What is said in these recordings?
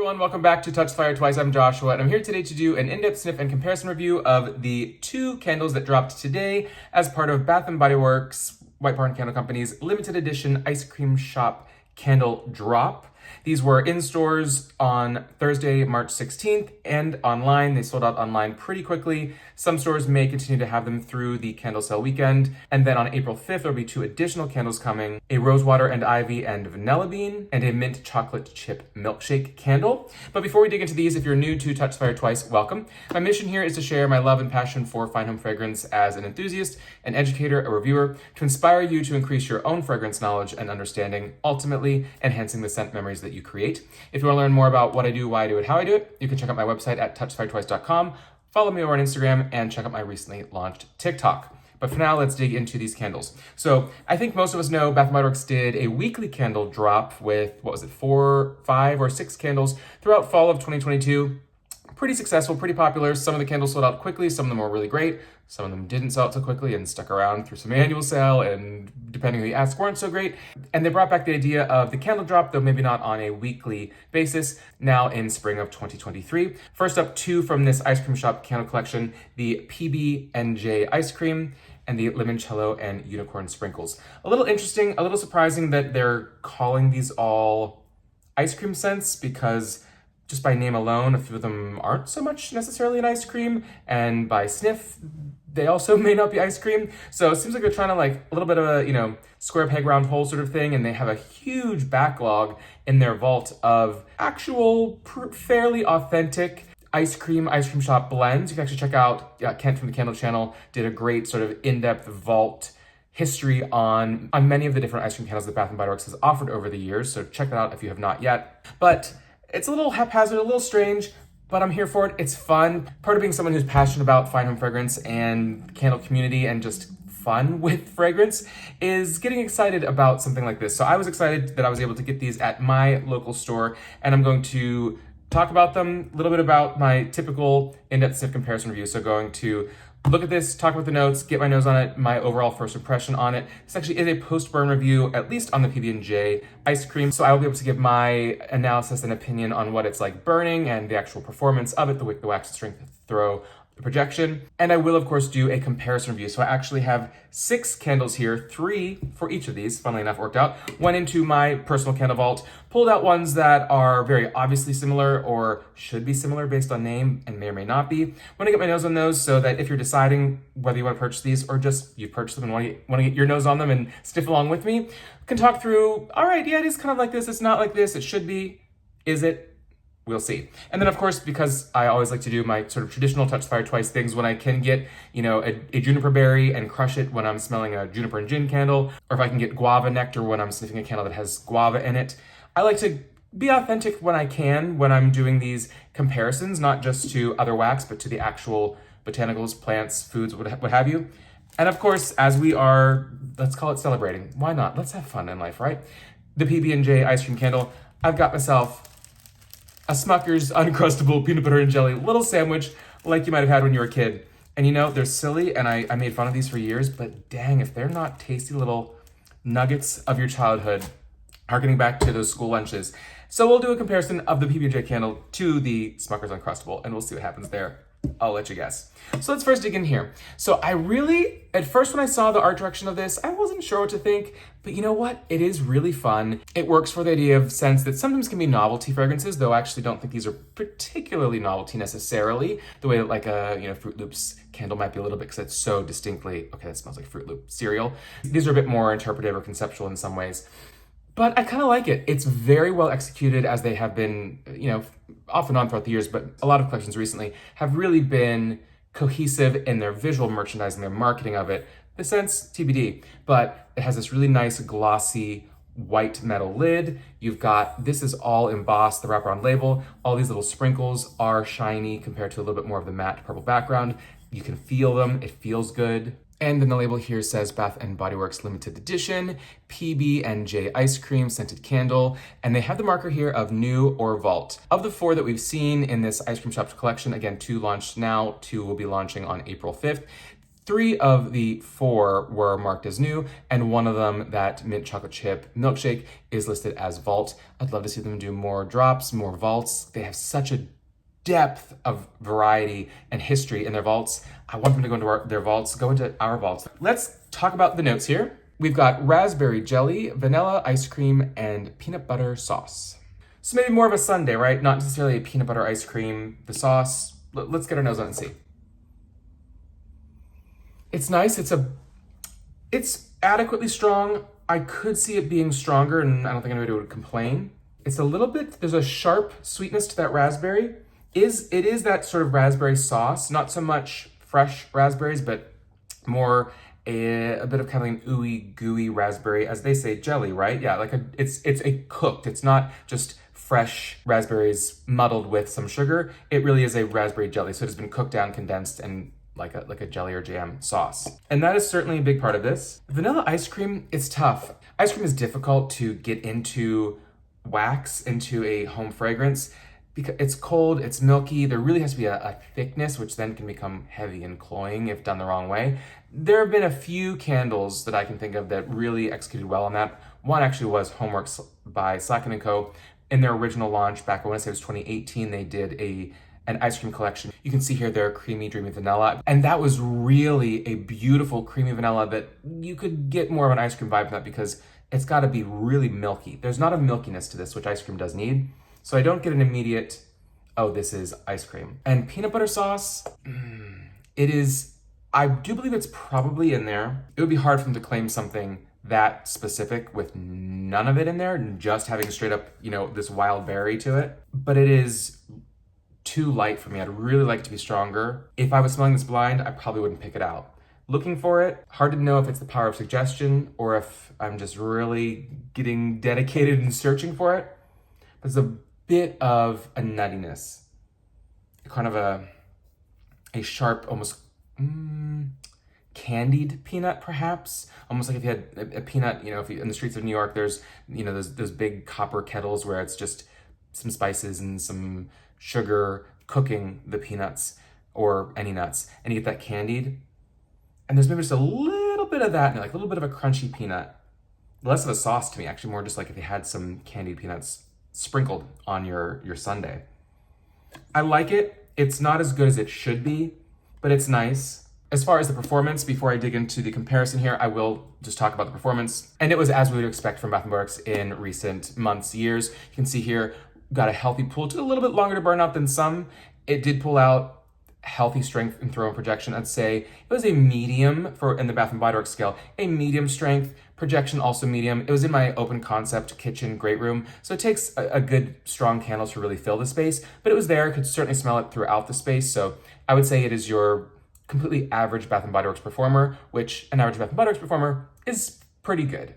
everyone, welcome back to Touch the Fire Twice. I'm Joshua, and I'm here today to do an in-depth sniff and comparison review of the 2 candles that dropped today as part of Bath & Body Works, White Barn Candle Company's limited edition ice cream shop candle drop. These were in stores on Thursday, March 16th, and online. They sold out online pretty quickly. Some stores may continue to have them through the candle sale weekend. And then on April 5th, there'll be 2 additional candles coming, a rosewater and ivy and vanilla bean, and a mint chocolate chip milkshake candle. But before we dig into these, if you're new to Touch the Fire Twice, welcome. My mission here is to share my love and passion for fine home fragrance as an enthusiast, an educator, a reviewer, to inspire you to increase your own fragrance knowledge and understanding, ultimately enhancing the scent memories that you create. If you want to learn more about what I do, why I do it, how I do it, you can check out my website at TouchTheFireTwice.com. Follow me over on Instagram and check out my recently launched TikTok. But for now, let's dig into these candles. So I think most of us know Bath & Body Works did a weekly candle drop with, 4, 5, or 6 candles throughout fall of 2022. Pretty successful, pretty popular. Some of the candles sold out quickly, some of them were really great. Some of them didn't sell out so quickly and stuck around through some annual sale, and depending on who you ask, weren't so great. And they brought back the idea of the candle drop, though maybe not on a weekly basis, now in spring of 2023. First up, 2 from this ice cream shop candle collection, the PB&J ice cream and the limoncello and unicorn sprinkles. A little interesting, a little surprising that they're calling these all ice cream scents, because just by name alone, a few of them aren't so much necessarily an ice cream, and by sniff, they also may not be ice cream. So it seems like they're trying to like a little bit of a, square peg round hole sort of thing, and they have a huge backlog in their vault of actual fairly authentic ice cream shop blends. You can actually check out Kent from the Candle Channel did a great sort of in-depth vault history on many of the different ice cream candles that Bath & Body Works has offered over the years. So check that out if you have not yet. But it's a little haphazard, a little strange, but I'm here for it. It's fun. Part of being someone who's passionate about fine home fragrance and candle community and just fun with fragrance is getting excited about something like this. So I was excited that I was able to get these at my local store, and I'm going to talk about them, a little bit about my typical in-depth sniff comparison review. So going to look at this, talk about the notes, get my nose on it, my overall first impression on it. This actually is a post-burn review, at least on the PB&J ice cream. So I will be able to give my analysis and opinion on what it's like burning and the actual performance of it, the wick, the wax, the strength, the throw, the projection. And I will, of course, do a comparison review. So I actually have 6 candles here, 3 for each of these, funnily enough, worked out. Went into my personal candle vault, pulled out ones that are very obviously similar or should be similar based on name and may or may not be. Want to get my nose on those so that if you're deciding whether you want to purchase these or just you've purchased them and want to get your nose on them and sniff along with me, can talk through, all right, yeah, it is kind of like this, it's not like this, it should be, is it? We'll see. And then, of course, because I always like to do my sort of traditional Touch the Fire Twice things when I can get, a juniper berry and crush it when I'm smelling a juniper and gin candle, or if I can get guava nectar when I'm sniffing a candle that has guava in it. I like to be authentic when I can when I'm doing these comparisons, not just to other wax, but to the actual botanicals, plants, foods, what have you. And of course, as we are, let's call it celebrating. Why not? Let's have fun in life, right? The PB&J ice cream candle, I've got myself a Smucker's Uncrustable Peanut Butter and Jelly little sandwich like you might have had when you were a kid. And they're silly, and I made fun of these for years, but dang, if they're not tasty little nuggets of your childhood, harkening back to those school lunches. So we'll do a comparison of the PB&J candle to the Smucker's Uncrustable, and we'll see what happens there. I'll let you guess. So let's first dig in here. So at first when I saw the art direction of this, I wasn't sure what to think, but you know what? It is really fun. It works for the idea of scents that sometimes can be novelty fragrances, though I actually don't think these are particularly novelty necessarily, the way that like a Fruit Loops candle might be a little bit, because it's so distinctly, okay, that smells like Fruit Loop cereal. These are a bit more interpretive or conceptual in some ways. But I kind of like it. It's very well executed, as they have been, off and on throughout the years, but a lot of collections recently have really been cohesive in their visual merchandising, their marketing of it. The scent's TBD, but it has this really nice glossy white metal lid. This is all embossed, the wraparound label. All these little sprinkles are shiny compared to a little bit more of the matte purple background. You can feel them, it feels good. And then the label here says Bath & Body Works limited edition, PB&J ice cream scented candle, and they have the marker here of new or vault. Of the 4 that we've seen in this ice cream shop collection, again, 2 launched now, 2 will be launching on April 5th. 3 of the 4 were marked as new, and one of them, that mint chocolate chip milkshake, is listed as vault. I'd love to see them do more drops, more vaults. They have such a depth of variety and history in their vaults. I want them to go into their vaults, go into our vaults. Let's talk about the notes here. We've got raspberry jelly, vanilla ice cream, and peanut butter sauce. So maybe more of a sundae, right? Not necessarily a peanut butter ice cream. The sauce, let's get our nose on it and see. It's nice. It's adequately strong. I could see it being stronger, and I don't think anybody would complain. It's a little bit, there's a sharp sweetness to that raspberry. It is that sort of raspberry sauce, not so much fresh raspberries, but more a bit of kind of an ooey gooey raspberry, as they say, jelly, right? Yeah, like it's a cooked. It's not just fresh raspberries muddled with some sugar. It really is a raspberry jelly. So it has been cooked down, condensed, and like a jelly or jam sauce. And that is certainly a big part of this. Vanilla ice cream, it's tough. Ice cream is difficult to get into wax, into a home fragrance, because it's cold, it's milky. There really has to be a thickness, which then can become heavy and cloying if done the wrong way. There have been a few candles that I can think of that really executed well on that. One actually was Homeworks by Slack & Co. In their original launch back, I want to say it was 2018, they did an ice cream collection. You can see here their creamy, dreamy vanilla. And that was really a beautiful creamy vanilla that you could get more of an ice cream vibe from that, because it's got to be really milky. There's not a milkiness to this, which ice cream does need. So I don't get an immediate, oh, this is ice cream. And peanut butter sauce, it is, I do believe it's probably in there. It would be hard for them to claim something that specific with none of it in there, and just having straight up, this wild berry to it. But it is too light for me. I'd really like it to be stronger. If I was smelling this blind, I probably wouldn't pick it out. Looking for it, hard to know if it's the power of suggestion or if I'm just really getting dedicated and searching for it. There's a bit of a nuttiness, kind of a sharp, almost candied peanut, perhaps. Almost like if you had a peanut, if you, in the streets of New York, there's, those big copper kettles where it's just some spices and some sugar cooking the peanuts or any nuts, and you get that candied. And there's maybe just a little bit of that, and like a little bit of a crunchy peanut. Less of a sauce to me, actually more just like if you had some candied peanuts sprinkled on your sundae. I like it. It's not as good as it should be, but it's nice. As far as the performance, before I dig into the comparison here, I will just talk about the performance. And it was as we would expect from Bath & Body Works in recent months, years. You can see here, got a healthy pull. It took a little bit longer to burn out than some. It did pull out healthy strength and throw and projection. I'd say it was a medium in the Bath & Body Works scale, a medium strength, projection also medium. It was in my open concept kitchen great room, so it takes a good strong candle to really fill the space, but it was there. Could certainly smell it throughout the space. So I would say it is your completely average Bath & Body Works performer, which an average Bath & Body Works performer is pretty good.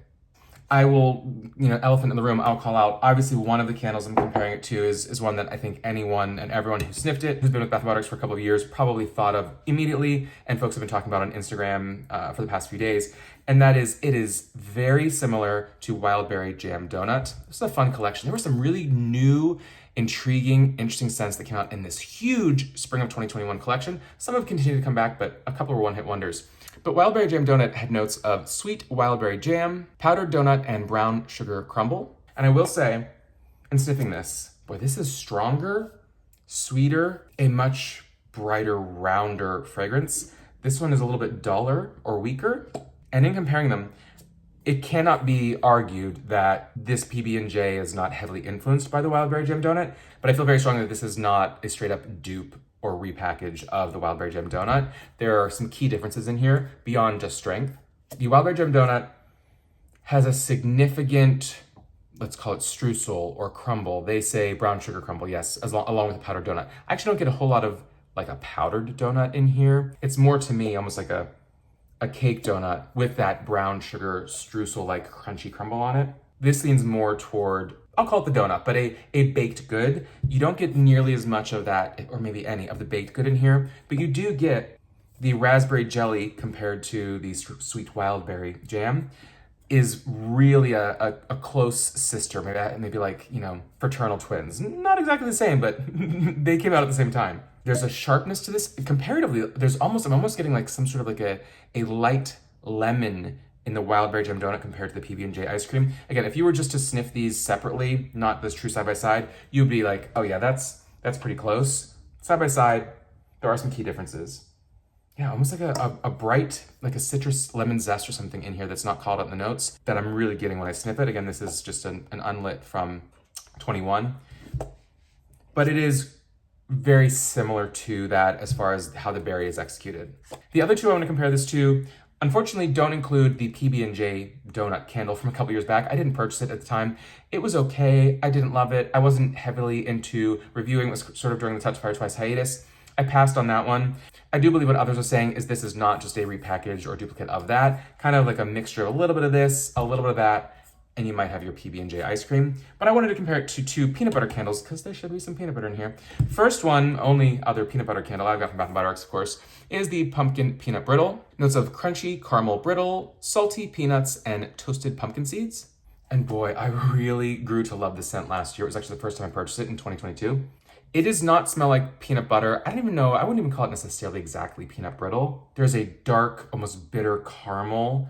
I will, elephant in the room, I'll call out. Obviously, one of the candles I'm comparing it to is one that I think anyone and everyone who sniffed it, who's been with Bath & Body Works for a couple of years, probably thought of immediately, and folks have been talking about on Instagram for the past few days. And that is, it is very similar to Wildberry Jam Donut. This is a fun collection. There were some really new, intriguing, interesting scents that came out in this huge spring of 2021 collection. Some have continued to come back, but a couple were one-hit wonders. But Wildberry Jam Donut had notes of sweet wildberry jam, powdered donut, and brown sugar crumble. And I will say, in sniffing this, boy, this is stronger, sweeter, a much brighter, rounder fragrance. This one is a little bit duller or weaker. And in comparing them, it cannot be argued that this PB&J is not heavily influenced by the Wildberry Jam Donut, but I feel very strongly that this is not a straight up dupe or repackage of the Wildberry Jam Donut. There are some key differences in here beyond just strength. The Wildberry Jam Donut has a significant, let's call it streusel or crumble. They say brown sugar crumble, yes, along with a powdered donut. I actually don't get a whole lot of like a powdered donut in here. It's more to me almost like a cake donut with that brown sugar streusel like crunchy crumble on it. This leans more toward, I'll call it the donut, but a baked good. You don't get nearly as much of that, or maybe any of the baked good in here, but you do get the raspberry jelly compared to the sweet wildberry jam is really a close sister, maybe like, fraternal twins. Not exactly the same, but they came out at the same time. There's a sharpness to this. Comparatively, I'm almost getting like some sort of like a light lemon in the wild berry jam donut compared to the PB&J ice cream. Again, if you were just to sniff these separately, not this true side by side, you'd be like, oh yeah, that's pretty close. Side by side, there are some key differences. Yeah, almost like a bright, like a citrus lemon zest or something in here that's not called out in the notes that I'm really getting when I sniff it. Again, this is just an unlit from 21, but it is very similar to that as far as how the berry is executed. The other two I want to compare this to, unfortunately, don't include the PB&J donut candle from a couple years back. I didn't purchase it at the time. It was okay. I didn't love it. I wasn't heavily into reviewing. It was sort of during the Touch Fire Twice hiatus. I passed on that one. I do believe what others are saying is this is not just a repackage or duplicate of that, kind of like a mixture of a little bit of this, a little bit of that, and you might have your PB&J ice cream. But I wanted to compare it to two peanut butter candles because there should be some peanut butter in here. First one, only other peanut butter candle I've got from Bath & Body Works, of course, is the pumpkin peanut brittle. Notes of crunchy caramel brittle, salty peanuts, and toasted pumpkin seeds. And boy, I really grew to love this scent last year. It was actually the first time I purchased it in 2022. It does not smell like peanut butter. I wouldn't even call it necessarily exactly peanut brittle. There's a dark, almost bitter caramel,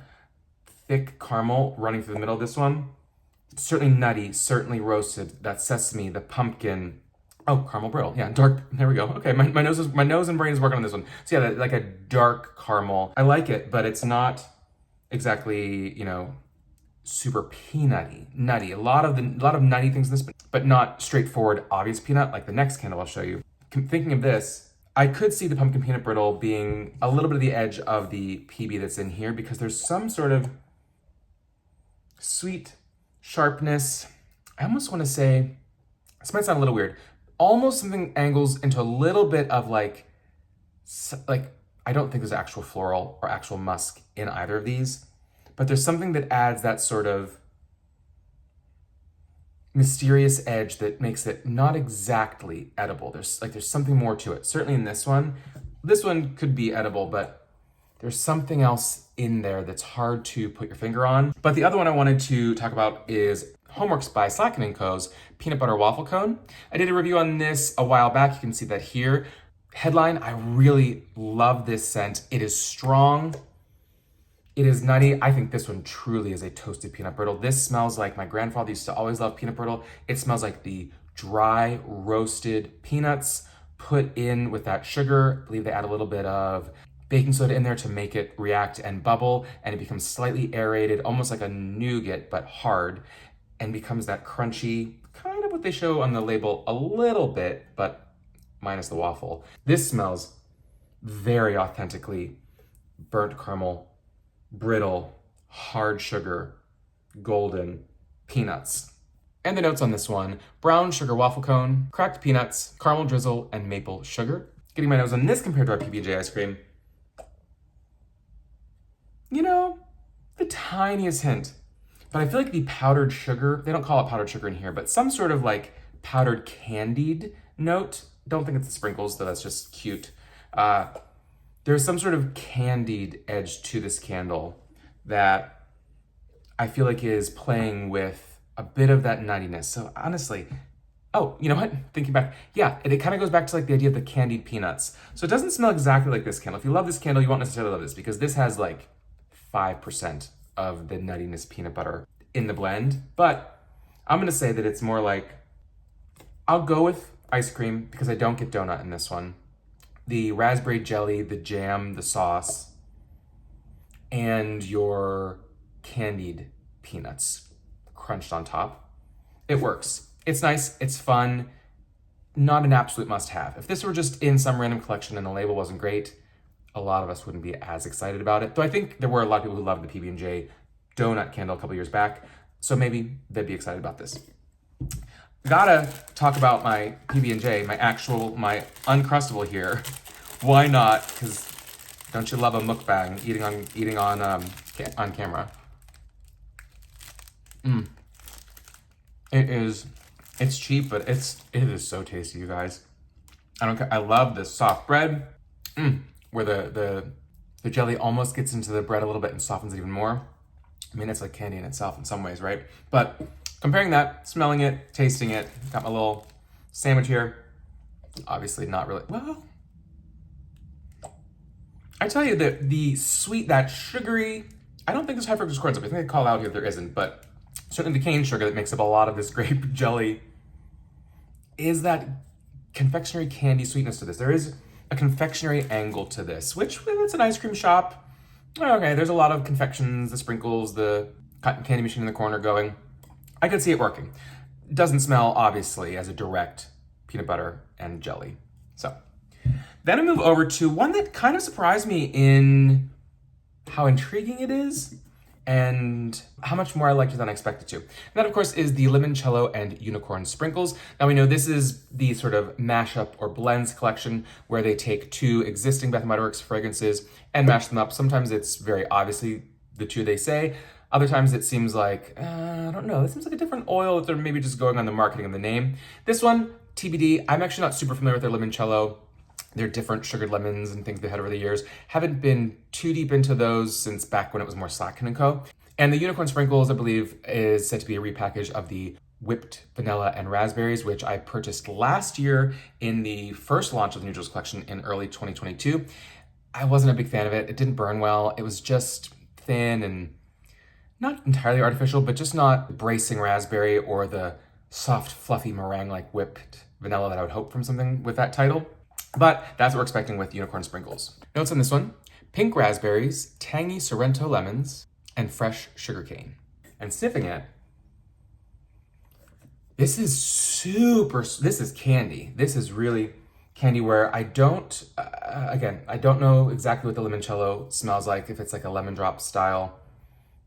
thick caramel running through the middle of this one. Certainly nutty, certainly roasted. That sesame, the pumpkin. Oh, caramel brittle. Yeah, dark. There we go. Okay, my nose and brain is working on this one. So yeah, like a dark caramel. I like it, but it's not exactly, super peanutty, nutty. A lot of nutty things in this, but not straightforward, obvious peanut like the next candle I'll show you. Thinking of this, I could see the pumpkin peanut brittle being a little bit of the edge of the PB that's in here because there's some sort of sweet sharpness. I almost want to say, this might sound a little weird, almost something angles into a little bit of like I don't think there's actual floral or actual musk in either of these, but there's something that adds that sort of mysterious edge that makes it not exactly edible. There's something more to it. Certainly in this one could be edible, but there's something else in there that's hard to put your finger on. But the other one I wanted to talk about is Homeworks by Slacken & Co.'s Peanut Butter Waffle Cone. I did a review on this a while back. You can see that here. Headline, I really love this scent. It is strong. It is nutty. I think this one truly is a toasted peanut brittle. This smells like my grandfather used to always love peanut brittle. It smells like the dry roasted peanuts put in with that sugar. I believe they add a little bit of baking soda in there to make it react and bubble, and it becomes slightly aerated, almost like a nougat, but hard, and becomes that crunchy, kind of what they show on the label a little bit, but minus the waffle. This smells very authentically burnt caramel, brittle, hard sugar, golden peanuts. And the notes on this one, brown sugar waffle cone, cracked peanuts, caramel drizzle, and maple sugar. Getting my nose on this compared to our PB&J ice cream. The tiniest hint. But I feel like the powdered sugar, they don't call it powdered sugar in here, but some sort of like powdered candied note. Don't think it's the sprinkles, though that's just cute. There's some sort of candied edge to this candle that I feel like is playing with a bit of that nuttiness. So honestly, oh, you know what? Thinking back, yeah, it kind of goes back to like the idea of the candied peanuts. So it doesn't smell exactly like this candle. If you love this candle, you won't necessarily love this because this has like 5% of the nuttiness peanut butter in the blend. But I'm gonna say that it's more like, I'll go with ice cream because I don't get donut in this one. The raspberry jelly, the jam, the sauce, and your candied peanuts crunched on top. It works. It's nice, it's fun, not an absolute must-have. If this were just in some random collection and the label wasn't great, a lot of us wouldn't be as excited about it. Though I think there were a lot of people who loved the PB&J donut candle a couple years back, so maybe they'd be excited about this. Gotta talk about my PB&J, my Uncrustable here. Why not? Because don't you love a mukbang, eating on camera? It's cheap, but it is so tasty, you guys. I don't care. I love this soft bread, where the jelly almost gets into the bread a little bit and softens it even more. I mean, it's like candy in itself in some ways, right? But comparing that, smelling it, tasting it, got my little sandwich here. Obviously not really, well, I tell you that the sweet, that sugary, I don't think there's high fructose corn syrup. I think they call out here there isn't, but certainly the cane sugar that makes up a lot of this grape jelly is that confectionery candy sweetness to this. There is a confectionery angle to this, which when it's an ice cream shop, okay, there's a lot of confections, the sprinkles, the cotton candy machine in the corner going. I could see it working. It doesn't smell, obviously, as a direct peanut butter and jelly. So then I move over to one that kind of surprised me in how intriguing it is and how much more I liked it than I expected to. And that, of course, is the limoncello and unicorn sprinkles. Now we know this is the sort of mashup or blends collection where they take two existing Bath & Body Works fragrances and mash them up. Sometimes it's very obviously the two they say. Other times it seems like, I don't know, it seems like a different oil that they're maybe just going on the marketing of the name. This one, TBD, I'm actually not super familiar with their limoncello. They're different sugared lemons and things they had over the years. Haven't been too deep into those since back when it was more Slatkin & Co. And the unicorn sprinkles, I believe, is said to be a repackage of the whipped vanilla and raspberries, which I purchased last year in the first launch of the Neutrals collection in early 2022. I wasn't a big fan of it. It didn't burn well. It was just thin and not entirely artificial, but just not bracing raspberry or the soft, fluffy meringue-like whipped vanilla that I would hope from something with that title. But that's what we're expecting with unicorn sprinkles. Notes on this one: pink raspberries, tangy Sorrento lemons, and fresh sugarcane. And sniffing it, this is this is candy. This is really candy where I don't, again, I don't know exactly what the limoncello smells like, if it's like a lemon drop style,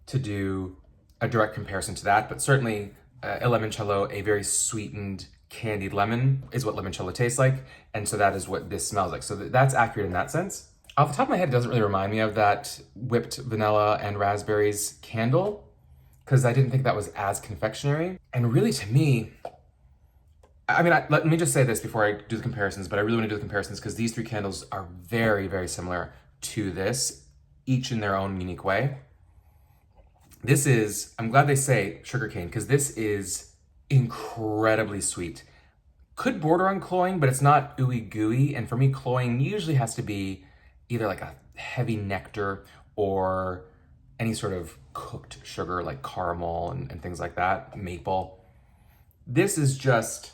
to do a direct comparison to that, but certainly a limoncello, a very sweetened candied lemon is what limoncello tastes like, and so that is what this smells like. So that's accurate in that sense. Off the top of my head, it doesn't really remind me of that whipped vanilla and raspberries candle, because I didn't think that was as confectionery. And really, to me, I mean, let me just say this before I do the comparisons, but I really want to do the comparisons because these three candles are very, very similar to this, each in their own unique way. This is, I'm glad they say sugarcane, because this is incredibly sweet. Could border on cloying, but it's not ooey gooey. And for me, cloying usually has to be either like a heavy nectar or any sort of cooked sugar like caramel and things like that, maple. This is just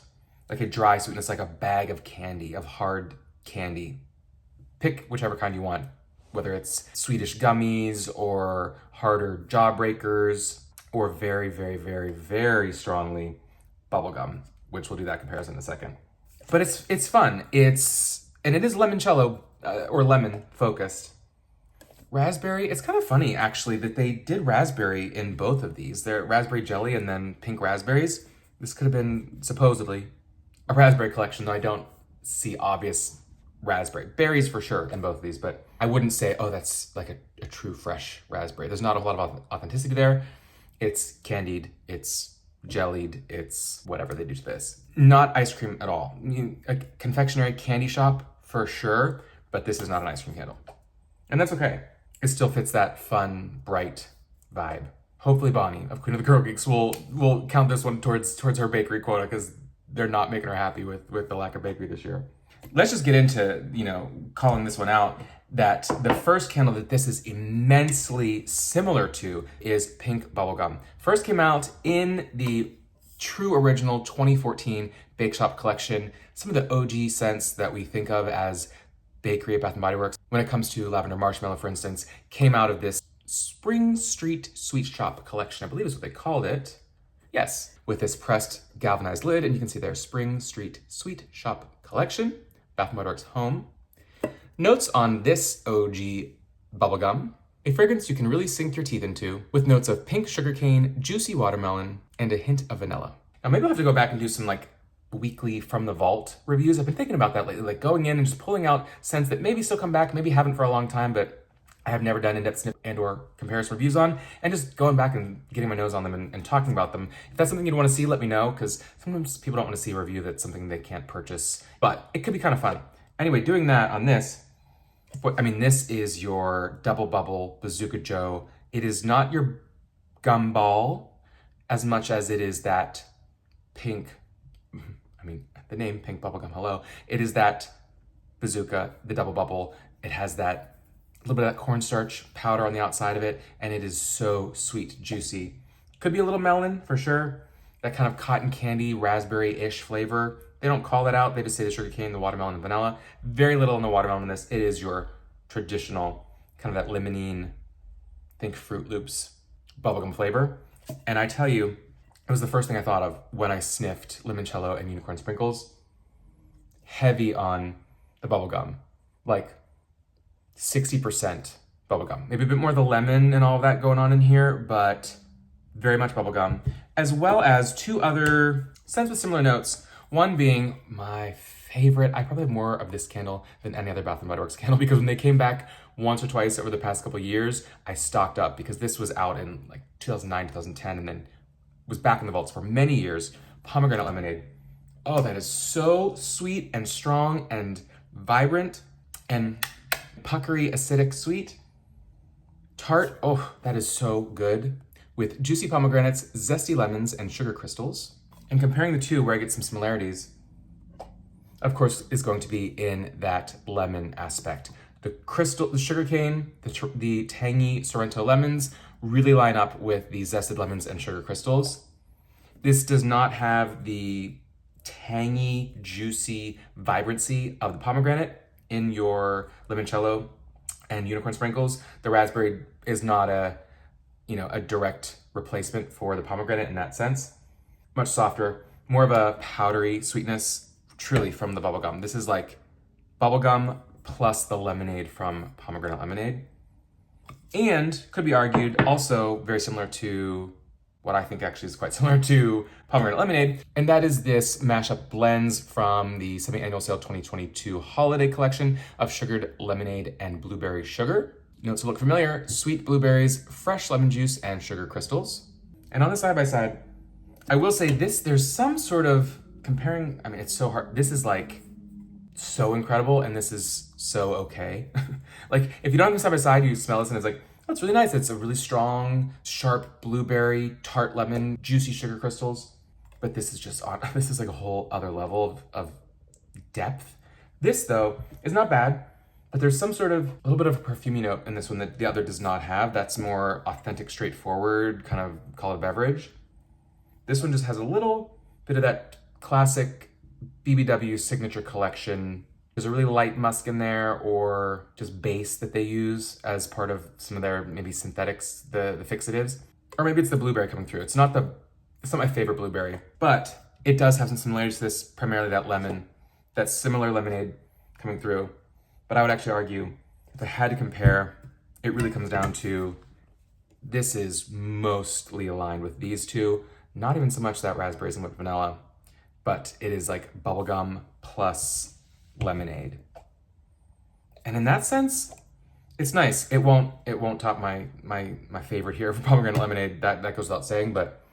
like a dry sweetness, like a bag of candy, of hard candy. Pick whichever kind you want, whether it's Swedish gummies or harder jawbreakers or very, very, very, very strongly bubblegum, which we'll do that comparison in a second. But it's fun. And it is limoncello or lemon focused. Raspberry, it's kind of funny actually that they did raspberry in both of these. They're raspberry jelly and then pink raspberries. This could have been supposedly a raspberry collection, though I don't see obvious raspberry. Berries for sure in both of these, but I wouldn't say, oh, that's like a true fresh raspberry. There's not a lot of authenticity there. It's candied, it's jellied, it's whatever they do to this. Not ice cream at all. I mean, a confectionery candy shop for sure, but this is not an ice cream candle. And that's okay. It still fits that fun, bright vibe. Hopefully Bonnie of Queen of the Girl Geeks will count this one towards her bakery quota, because they're not making her happy with the lack of bakery this year. Let's just get into, calling this one out, that the first candle that this is immensely similar to is Pink Bubblegum. First came out in the true original 2014 Bake Shop collection. Some of the OG scents that we think of as bakery at Bath & Body Works, when it comes to lavender marshmallow, for instance, came out of this Spring Street Sweet Shop collection, I believe is what they called it. Yes, with this pressed galvanized lid, and you can see there, Spring Street Sweet Shop collection, Bath & Body Works home. Notes on this OG bubblegum: a fragrance you can really sink your teeth into, with notes of pink sugarcane, juicy watermelon, and a hint of vanilla. Now maybe I'll have to go back and do some weekly From the Vault reviews. I've been thinking about that lately, going in and just pulling out scents that maybe still come back, maybe haven't for a long time, but I have never done in-depth sniff and or comparison reviews on, and just going back and getting my nose on them and talking about them. If that's something you'd want to see, let me know, because sometimes people don't want to see a review that's something they can't purchase, but it could be kind of fun. Anyway, doing that on this, this is your Double Bubble Bazooka Joe. It is not your gumball as much as it is that pink, the name pink bubblegum, hello. It is that bazooka, the double bubble. It has that little bit of that cornstarch powder on the outside of it, and it is so sweet, juicy. Could be a little melon for sure. That kind of cotton candy, raspberry-ish flavor. They don't call it out, they just say the sugarcane, the watermelon, and vanilla. Very little in the watermelon in this. It is your traditional, kind of that limonene, think Fruit Loops bubblegum flavor. And I tell you, it was the first thing I thought of when I sniffed limoncello and unicorn sprinkles. Heavy on the bubblegum, like 60% bubblegum. Maybe a bit more of the lemon and all of that going on in here, but very much bubblegum. As well as two other scents with similar notes. One being my favorite. I probably have more of this candle than any other Bath & Body Works candle because when they came back once or twice over the past couple of years, I stocked up because this was out in like 2009, 2010, and then was back in the vaults for many years. Pomegranate lemonade. Oh, that is so sweet and strong and vibrant and puckery, acidic, sweet. Tart, oh, that is so good. With juicy pomegranates, zesty lemons, and sugar crystals. And comparing the two, where I get some similarities, of course, is going to be in that lemon aspect. The sugarcane, the tangy Sorrento lemons really line up with the zested lemons and sugar crystals. This does not have the tangy, juicy vibrancy of the pomegranate in your limoncello and unicorn sprinkles. The raspberry is not a direct replacement for the pomegranate in that sense. Much softer, more of a powdery sweetness, truly from the bubblegum. This is like bubblegum plus the lemonade from pomegranate lemonade. And could be argued also very similar to what I think actually is quite similar to pomegranate lemonade. And that is this mashup blends from the semi-annual sale 2022 holiday collection of sugared lemonade and blueberry sugar. Notes will look familiar: sweet blueberries, fresh lemon juice, and sugar crystals. And on the side-by-side, I will say this, there's some sort of comparing, I mean, it's so hard. This is like so incredible, and this is so okay. Like, if you don't have them side-by-side, you smell this and it's like, oh, it's really nice. It's a really strong, sharp blueberry, tart lemon, juicy sugar crystals. But this is just, this is like a whole other level of depth. This, though, is not bad. But there's some sort of, a little bit of a perfumey note in this one that the other does not have. That's more authentic, straightforward, kind of call it beverage. This one just has a little bit of that classic BBW signature collection. There's a really light musk in there, or just base that they use as part of some of their maybe synthetics, the fixatives. Or maybe it's the blueberry coming through. It's not my favorite blueberry, but it does have some similarities to this, primarily that lemon, that similar lemonade coming through. But I would actually argue, if I had to compare, it really comes down to, this is mostly aligned with these two. Not even so much that raspberries and whipped vanilla, but it is like bubblegum plus lemonade. And in that sense, it's nice. It won't top my favorite here for pomegranate lemonade. That goes without saying, but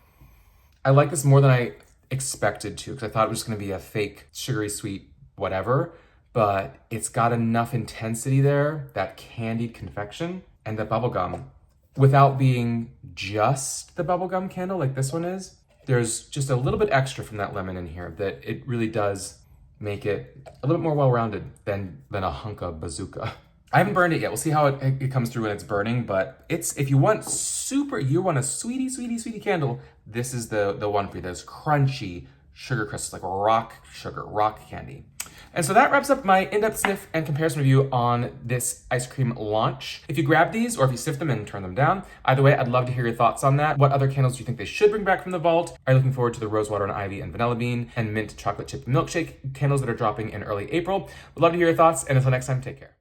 I like this more than I expected to, because I thought it was just gonna be a fake sugary sweet whatever. But it's got enough intensity there, that candied confection, and the bubblegum, without being just the bubblegum candle like this one is. There's just a little bit extra from that lemon in here that it really does make it a little bit more well-rounded than a hunk of bazooka. I haven't burned it yet. We'll see how it comes through when it's burning, but if you want a sweetie candle, this is the one for you. Those crunchy sugar crystals, like rock sugar, rock candy. And so that wraps up my in-depth sniff and comparison review on this ice cream launch. If you grab these, or if you sniff them and turn them down, either way, I'd love to hear your thoughts on that. What other candles do you think they should bring back from the vault? Are you looking forward to the rosewater and ivy and vanilla bean and mint chocolate chip milkshake candles that are dropping in early April? Would love to hear your thoughts, and until next time, take care.